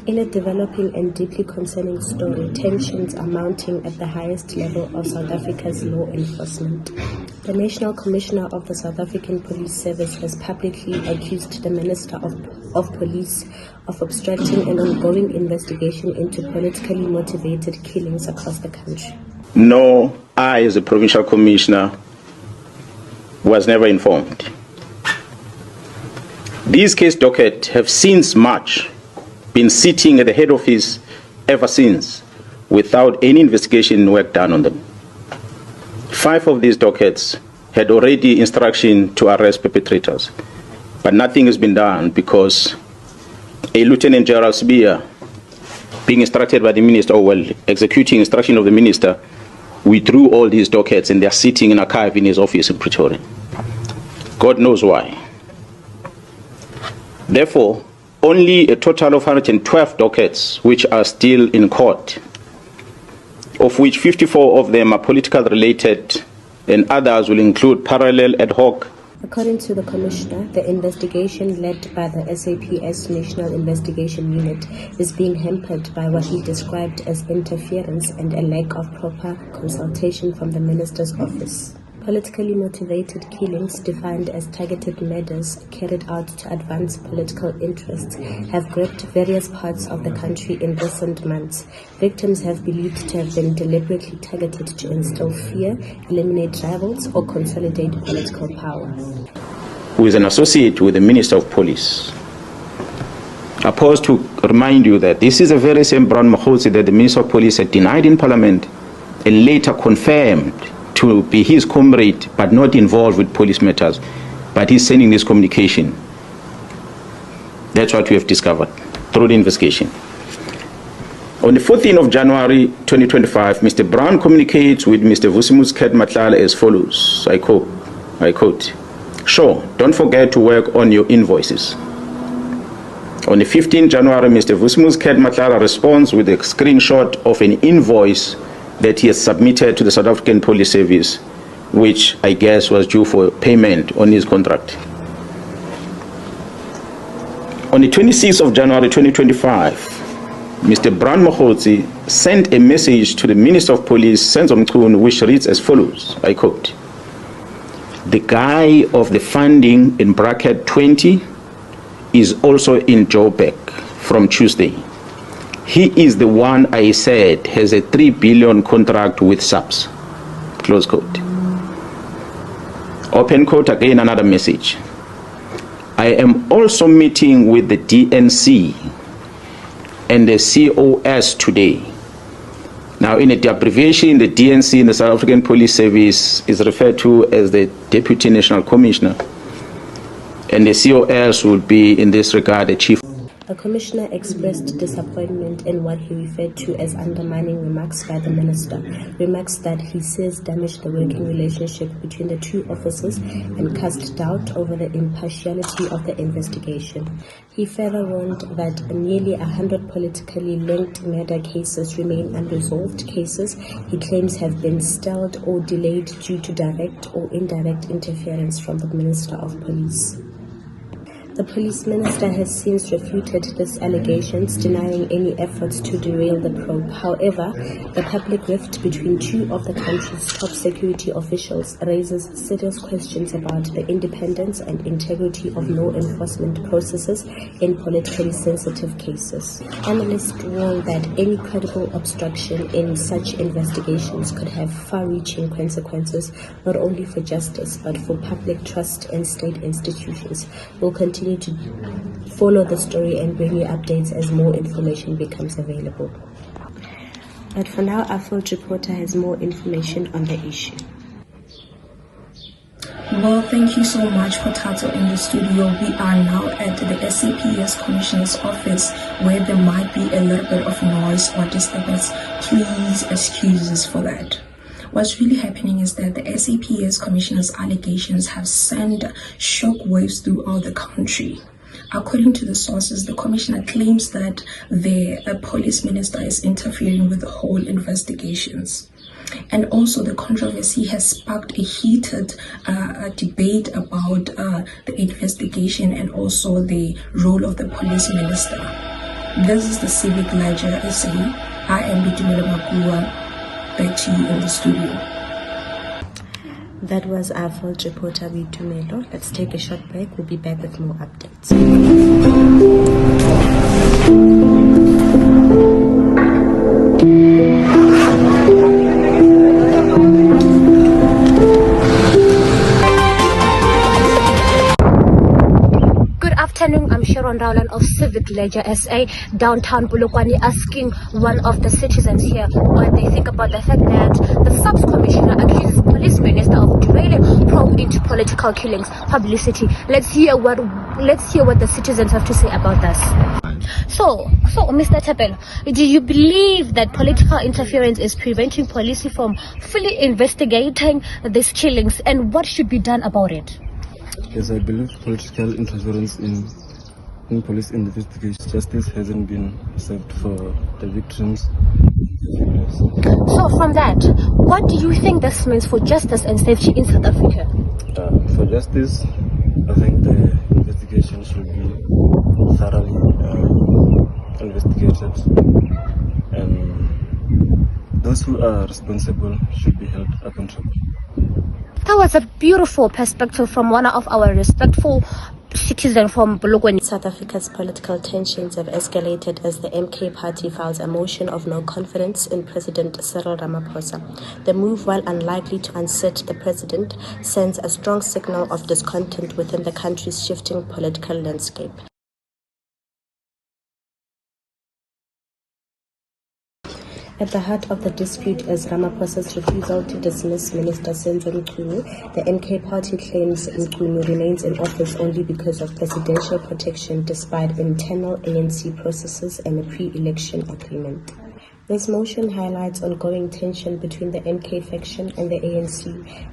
In a developing and deeply concerning story, tensions are mounting at the highest level of South Africa's law enforcement. The National Commissioner of the South African Police Service has publicly accused the Minister of Police of obstructing an ongoing investigation into politically motivated killings across the country. No, I, as a provincial commissioner, was never informed. These case dockets have since March been sitting at the head office ever since, without any investigation work done on them. 5 of these dockets had already instruction to arrest perpetrators, but nothing has been done because a Lieutenant General Sibia, being instructed by the minister, executing instruction of the minister, withdrew all these dockets and they are sitting in archive in his office in Pretoria. God knows why. Therefore, only a total of 112 dockets which are still in court, of which 54 of them are political related and others will include parallel ad hoc. According to the Commissioner, the investigation led by the SAPS National Investigation Unit is being hampered by what he described as interference and a lack of proper consultation from the Minister's office. Politically motivated killings, defined as targeted murders carried out to advance political interests, have gripped various parts of the country in recent months. Victims have believed to have been deliberately targeted to instill fear, eliminate rivals, or consolidate political power. Who is an associate with the Minister of Police. I pause to remind you that this is a very same Brown Mahotsi that the Minister of Police had denied in Parliament and later confirmed to be his comrade but not involved with police matters, but he's sending this communication. That's what we have discovered through the investigation. On the 14th of January 2025, Mr. Brown communicates with Mr. Vusimuzi Matlala as follows, I quote, "Sure, don't forget to work on your invoices." On the 15th January, Mr. Vusimuzi Matlala responds with a screenshot of an invoice that he has submitted to the South African Police Service, which I guess was due for payment on his contract. On the 26th of January 2025, Mr. Brown Mahotsi sent a message to the Minister of Police, Senzo Mchunu, which reads as follows, I quote, "The guy of the funding in bracket 20 is also in Joburg from Tuesday. He is the one I said has a 3 billion contract with SAPS." Close quote. Open quote, again another message. "I am also meeting with the DNC and the COS today." Now, in the abbreviation, the DNC in the South African Police Service is referred to as the Deputy National Commissioner, and the COS would be, in this regard, the Chief. The Commissioner expressed disappointment in what he referred to as undermining remarks by the Minister, remarks that he says damaged the working relationship between the two officers and cast doubt over the impartiality of the investigation. He further warned that nearly 100 politically linked murder cases remain unresolved cases he claims have been stalled or delayed due to direct or indirect interference from the Minister of Police. The police minister has since refuted these allegations, denying any efforts to derail the probe. However, the public rift between two of the country's top security officials raises serious questions about the independence and integrity of law enforcement processes in politically sensitive cases. Analysts warn that any credible obstruction in such investigations could have far-reaching consequences, not only for justice, but for public trust in state institutions. We'll continue to follow the story and bring you updates as more information becomes available. But for now, our field reporter has more information on the issue. Well, thank you so much for Tato in the studio. We are now at the SAPS Commissioner's office, where there might be a little bit of noise or disturbance. Please excuse us for that. What's really happening is that the SAPS Commissioner's allegations have sent shockwaves throughout the country. According to the sources, the Commissioner claims that the police minister is interfering with the whole investigations. And also the controversy has sparked a heated debate about the investigation and also the role of the police minister. This is the Civic Ledger SA. I am Bitumela Makua. Back to you in the studio. That was our field reporter, Bitumelo. Let's take a short break. We'll be back with more updates. I'm Sharon Rowland of Civic Ledger SA, downtown Polokwane, asking one of the citizens here what they think about the fact that the subs-commissioner accuses police minister of derailing probe into political killings publicity. Let's hear what the citizens have to say about this. So Mr. Tepelo, do you believe that political interference is preventing police from fully investigating these killings, and what should be done about it? Yes, I believe political interference in police investigations, justice hasn't been served for the victims. So from that, what do you think this means for justice and safety in South Africa? For justice, I think the investigation should be thoroughly investigated, and those who are responsible should be held accountable. That was a beautiful perspective from one of our respectful citizens from Polokwane. South Africa's political tensions have escalated as the MK party files a motion of no confidence in President Cyril Ramaphosa. The move, while unlikely to unseat the president, sends a strong signal of discontent within the country's shifting political landscape. At the heart of the dispute is Ramaphosa's refusal to dismiss Minister Senzo Mchunu. The MK party claims Mchunu remains in office only because of presidential protection despite internal ANC processes and a pre-election agreement. This motion highlights ongoing tension between the MK faction and the ANC,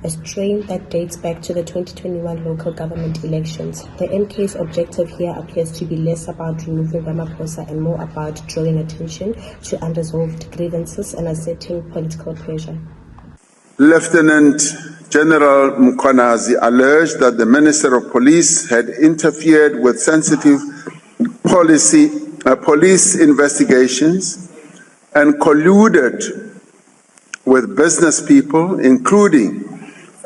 a strain that dates back to the 2021 local government elections. The MK's objective here appears to be less about removing Ramaphosa and more about drawing attention to unresolved grievances and asserting political pressure. Lieutenant General Mkhwanazi alleged that the Minister of Police had interfered with sensitive police investigations and colluded with business people, including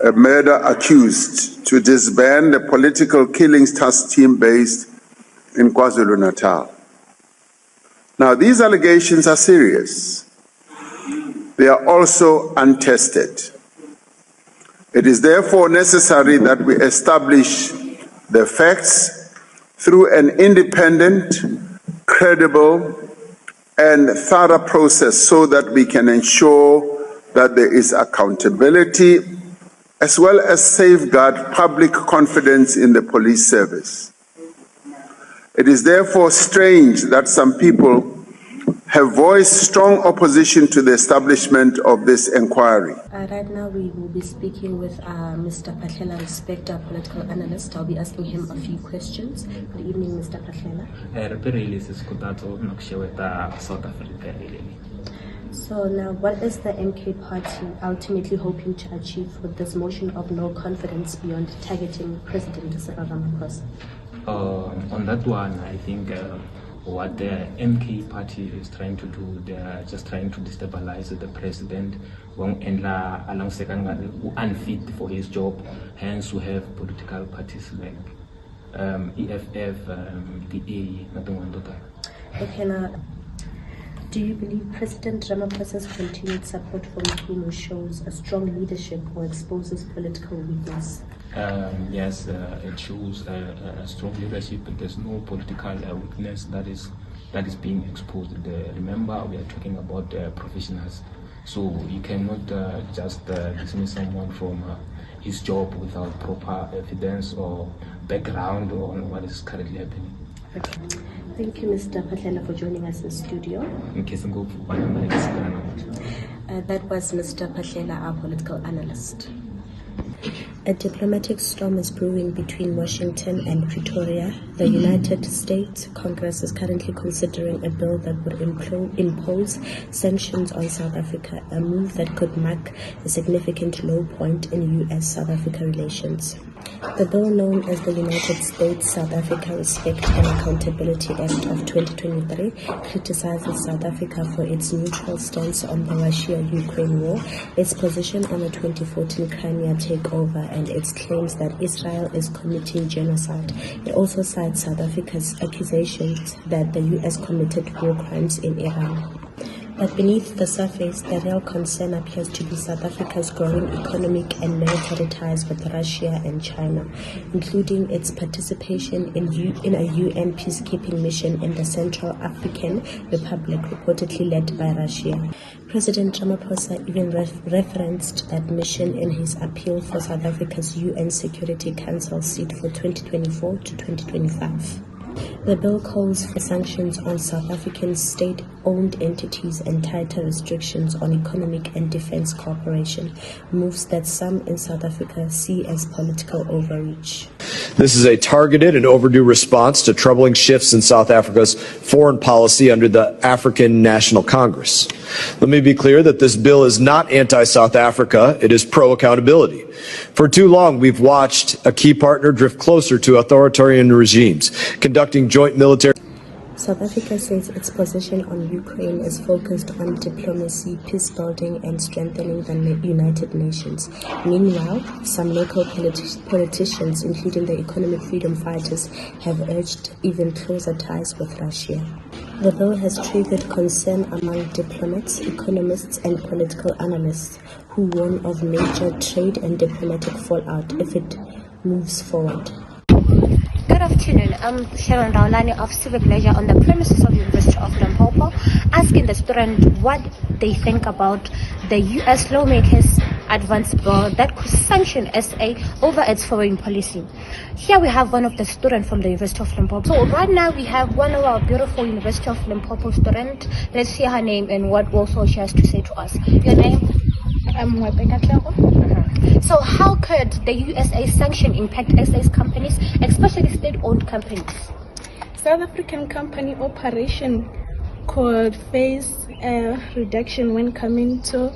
a murder accused, to disband the political killings task team based in KwaZulu-Natal. Now, these allegations are serious. They are also untested. It is therefore necessary that we establish the facts through an independent, credible, and thorough process so that we can ensure that there is accountability as well as safeguard public confidence in the police service. It is therefore strange that some people have voiced strong opposition to the establishment of this inquiry. Right now we will be speaking with Mr. Patlela, Inspector, political analyst. I'll be asking him a few questions. Good evening, Mr. Patlela. So now, what is the MK party ultimately hoping to achieve with this motion of no confidence beyond targeting President Cyril Ramaphosa? On that one, I think what the MK party is trying to do, they are just trying to destabilize the president, unfit for his job. Hence, we have political parties like EFF, DA, nothing like that. Okay, now, do you believe President Ramaphosa's continued support for Mchunu shows a strong leadership or exposes political weakness? Yes, it shows a strong leadership, but there's no political weakness that is being exposed. Remember, we are talking about professionals, so you cannot just dismiss someone from his job without proper evidence or background on what is currently happening. Okay. Thank you, Mr. Patlela, for joining us in studio. That was Mr. Patlela, our political analyst. A diplomatic storm is brewing between Washington and Pretoria. The United States Congress is currently considering a bill that would impose sanctions on South Africa, a move that could mark a significant low point in U.S.-South Africa relations. The bill, known as the United States-South Africa Respect and Accountability Act of 2023, criticizes South Africa for its neutral stance on the Russia-Ukraine war, its position on the 2014 Crimea takeover, and its claims that Israel is committing genocide. It also cites South Africa's accusations that the U.S. committed war crimes in Iran. But beneath the surface, the real concern appears to be South Africa's growing economic and military ties with Russia and China, including its participation in a UN peacekeeping mission in the Central African Republic, reportedly led by Russia. President Ramaphosa even referenced that mission in his appeal for South Africa's UN Security Council seat for 2024 to 2025. The bill calls for sanctions on South African state-owned entities and tighter restrictions on economic and defense cooperation, moves that some in South Africa see as political overreach. This is a targeted and overdue response to troubling shifts in South Africa's foreign policy under the African National Congress. Let me be clear that this bill is not anti-South Africa, it is pro-accountability. For too long, we've watched a key partner drift closer to authoritarian regimes, conducting joint military. South Africa says its position on Ukraine is focused on diplomacy, peace building, and strengthening the United Nations. Meanwhile, some local politicians, including the economic freedom fighters, have urged even closer ties with Russia. The bill has triggered concern among diplomats, economists, and political analysts, who warn of major trade and diplomatic fallout if it moves forward. Good afternoon. I'm Sharon Raulani of Civic Leisure on the premises of the University of Limpopo, asking the students what they think about the U.S. lawmakers' advance bill that could sanction SA over its foreign policy. Here we have one of the students from the University of Limpopo. So right now we have one of our beautiful University of Limpopo students. Let's hear her name and what also she has to say to us. Your name? I'm Wabeka Tlhago. So how could the USA sanction impact SA's companies, especially state-owned companies? South African company operation could face a reduction when coming to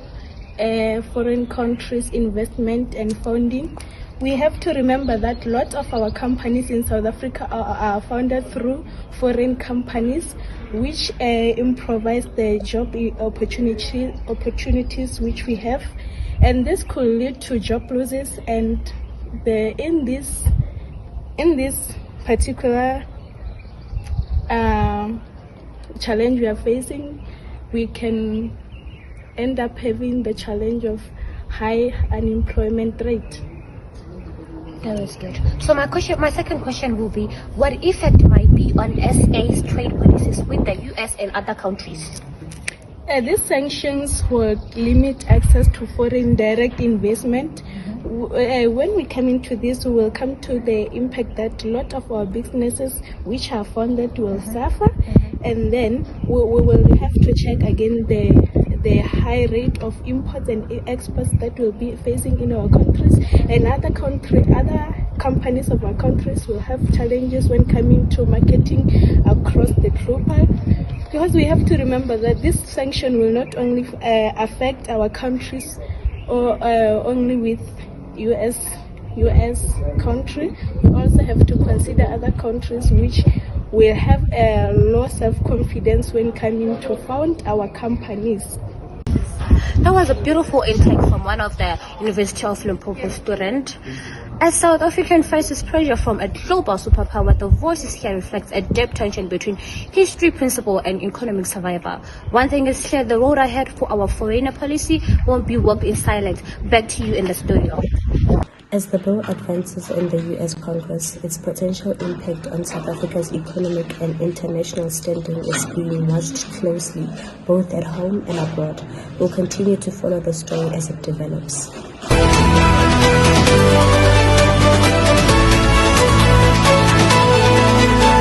foreign countries' investment and funding. We have to remember that a lot of our companies in South Africa are founded through foreign companies, which improvise the job opportunities which we have, and this could lead to job losses. And in this particular challenge we are facing, we can end up having the challenge of high unemployment rate. That was good. So my second question will be, what effect might be on SA's trade policies with the US and other countries? These sanctions would limit access to foreign direct investment. When we come into this, we will come to the impact that a lot of our businesses which are funded will suffer, and then we will have to check again the high rate of imports and exports that we'll be facing in our countries, and other companies of our countries will have challenges when coming to marketing across the global. Because we have to remember that this sanction will not only affect our countries or only with US country, we also have to consider other countries which will have a low self-confidence when coming to found our companies. That was a beautiful intake from one of the University of Limpopo students. As South African faces pressure from a global superpower, the voices here reflects a deep tension between history principle and economic survival. One thing is clear, the road ahead for our foreign policy won't be walked in silence. Back to you in the studio. As the bill advances in the U.S. Congress, its potential impact on South Africa's economic and international standing is being watched closely, both at home and abroad. We'll continue to follow the story as it develops.